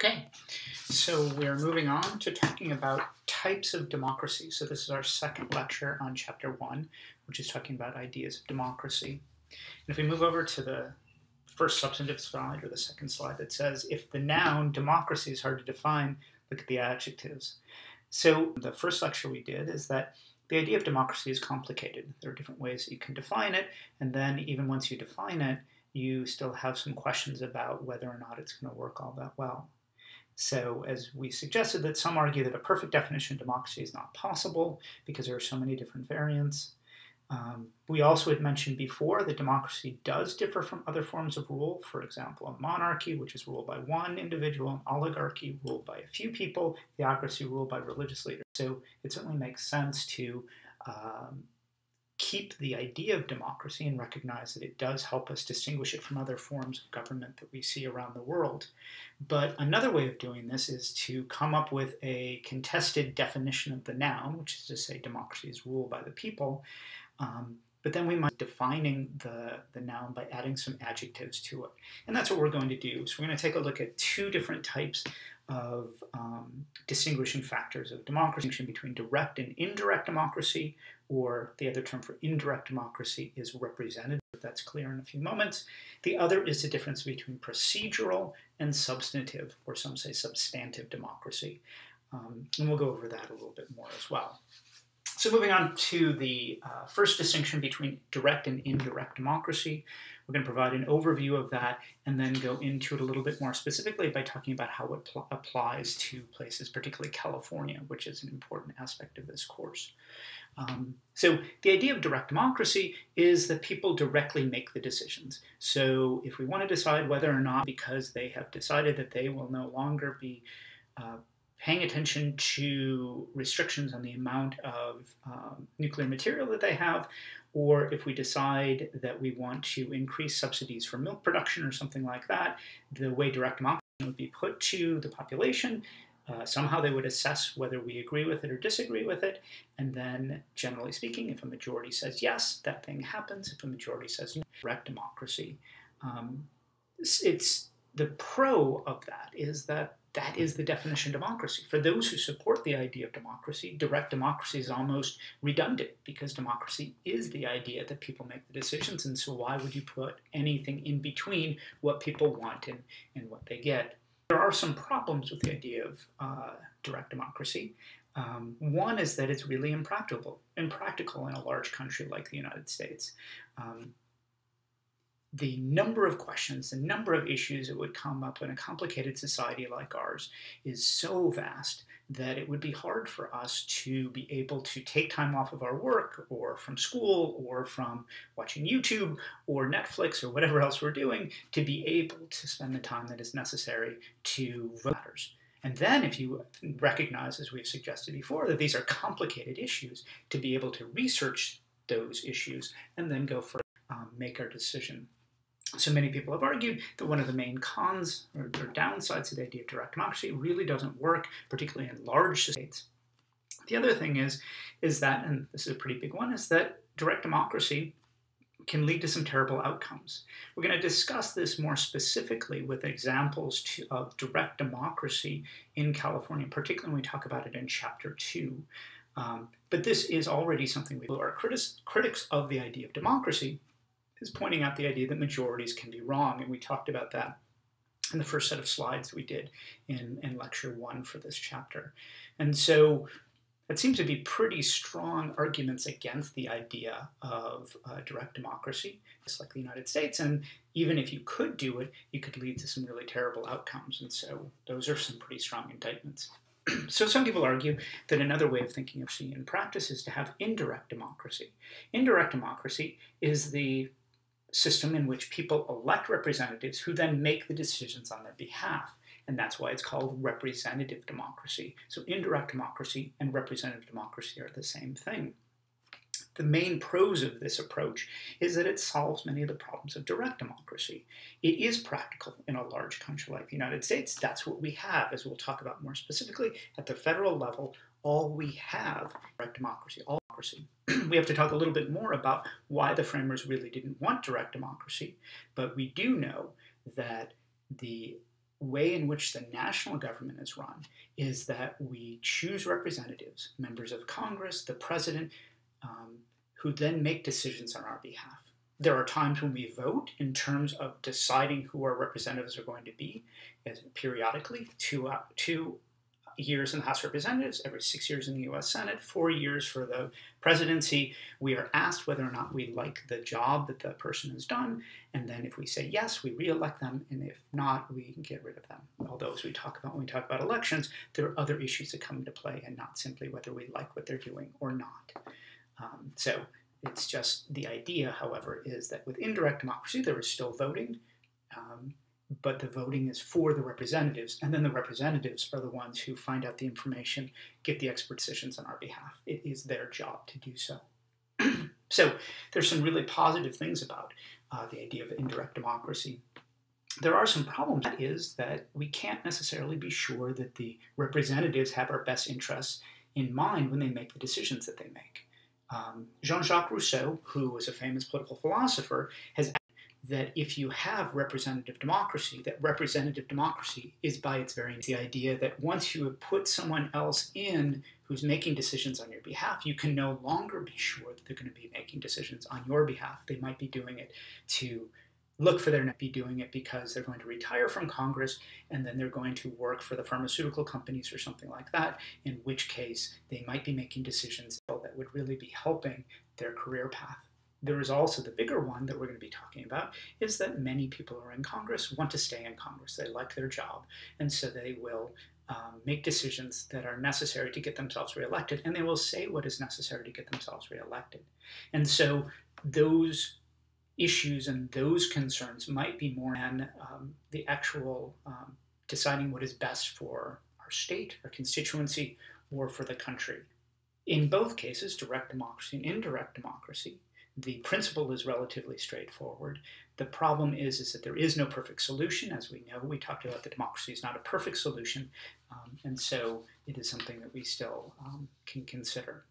Okay, so we're moving on to talking about types of democracy. So this is our second lecture on chapter 1, which is talking about ideas of democracy. And if we move over to the first substantive slide, or the second slide, that says, if the noun democracy is hard to define, look at the adjectives. So the first lecture we did is that the idea of democracy is complicated. There are different ways that you can define it, and then even once you define it, you still have some questions about whether or not it's going to work all that well. So as we suggested, that some argue that a perfect definition of democracy is not possible because there are so many different variants. We also had mentioned before that democracy does differ from other forms of rule. For example, a monarchy, which is ruled by one individual, an oligarchy ruled by a few people, theocracy ruled by religious leaders. So it certainly makes sense to keep the idea of democracy and recognize that it does help us distinguish it from other forms of government that we see around the world. But another way of doing this is to come up with a contested definition of the noun, which is to say democracy is ruled by the people. But then we might be defining the noun by adding some adjectives to it. And that's what we're going to do. So we're going to take a look at two different types of distinguishing factors of democracy, between direct and indirect democracy, or the other term for indirect democracy is representative. That's clear in a few moments. The other is the difference between procedural and substantive, or some say substantive democracy. And we'll go over that a little bit more as well. So moving on to the first distinction between direct and indirect democracy, we're going to provide an overview of that and then go into it a little bit more specifically by talking about how it applies to places, particularly California, which is an important aspect of this course. So the idea of direct democracy is that people directly make the decisions. So if we want to decide whether or not, because they have decided that they will no longer be paying attention to restrictions on the amount of nuclear material that they have, or if we decide that we want to increase subsidies for milk production or something like that, the way direct democracy would be put to the population. Somehow they would assess whether we agree with it or disagree with it, and then, generally speaking, if a majority says yes, that thing happens. If a majority says no, direct democracy. It's the pro of that is that that is the definition of democracy. For those who support the idea of democracy, direct democracy is almost redundant because democracy is the idea that people make the decisions, and so why would you put anything in between what people want and what they get? There are some problems with the idea of direct democracy. One is that it's really impractical in a large country like the United States. The number of questions, the number of issues that would come up in a complicated society like ours is so vast that it would be hard for us to be able to take time off of our work or from school or from watching YouTube or Netflix or whatever else we're doing to be able to spend the time that is necessary to vote matters. And then if you recognize, as we've suggested before, that these are complicated issues, to be able to research those issues and then go further, make our decision. So many people have argued that one of the main cons or downsides of the idea of direct democracy really doesn't work, particularly in large states. The other thing is that, and this is a pretty big one, is that direct democracy can lead to some terrible outcomes. We're going to discuss this more specifically with examples of direct democracy in California, particularly when we talk about it in Chapter 2. But this is already something we are critics of the idea of democracy is pointing out the idea that majorities can be wrong, and we talked about that in the first set of slides we did in Lecture 1 for this chapter. And so it seems to be pretty strong arguments against the idea of direct democracy, just like the United States, and even if you could do it, you could lead to some really terrible outcomes, and so those are some pretty strong indictments. So some people argue that another way of thinking of democracy in practice is to have indirect democracy. Indirect democracy is the system in which people elect representatives who then make the decisions on their behalf. And that's why it's called representative democracy. So indirect democracy and representative democracy are the same thing. The main pros of this approach is that it solves many of the problems of direct democracy. It is practical in a large country like the United States. That's what we have, as we'll talk about more specifically. At the federal level, all we have is direct democracy, all democracy. We have to talk a little bit more about why the framers really didn't want direct democracy, but we do know that the way in which the national government is run is that we choose representatives, members of Congress, the president, who then make decisions on our behalf. There are times when we vote in terms of deciding who our representatives are going to be, as periodically, 2 years in the House of Representatives, every 6 years in the U.S. Senate, 4 years for the presidency. We are asked whether or not we like the job that the person has done, and then if we say yes, we re-elect them, and if not, we get rid of them. Although, as we talk about when we talk about elections, there are other issues that come into play, and not simply whether we like what they're doing or not. So it's just the idea, however, is that with indirect democracy, there is still voting, but the voting is for the representatives, and then the representatives are the ones who find out the information, get the expert decisions on our behalf. It is their job to do so. So there's some really positive things about the idea of indirect democracy. There are some problems. That is that we can't necessarily be sure that the representatives have our best interests in mind when they make the decisions that they make. Jean-Jacques Rousseau, who was a famous political philosopher, has that if you have representative democracy, that representative democracy is by its very nature the idea that once you have put someone else in who's making decisions on your behalf, you can no longer be sure that they're going to be making decisions on your behalf. They might be doing it to look for their be doing it because they're going to retire from Congress and then they're going to work for the pharmaceutical companies or something like that, in which case they might be making decisions that would really be helping their career path. There is also the bigger one that we're going to be talking about, is that many people who are in Congress want to stay in Congress. They like their job, and so they will make decisions that are necessary to get themselves reelected, and they will say what is necessary to get themselves reelected. And so those issues and those concerns might be more than the actual deciding what is best for our state, our constituency, or for the country. In both cases, direct democracy and indirect democracy, the principle is relatively straightforward. The problem is that there is no perfect solution. As we know, we talked about that democracy is not a perfect solution, and so it is something that we still can consider.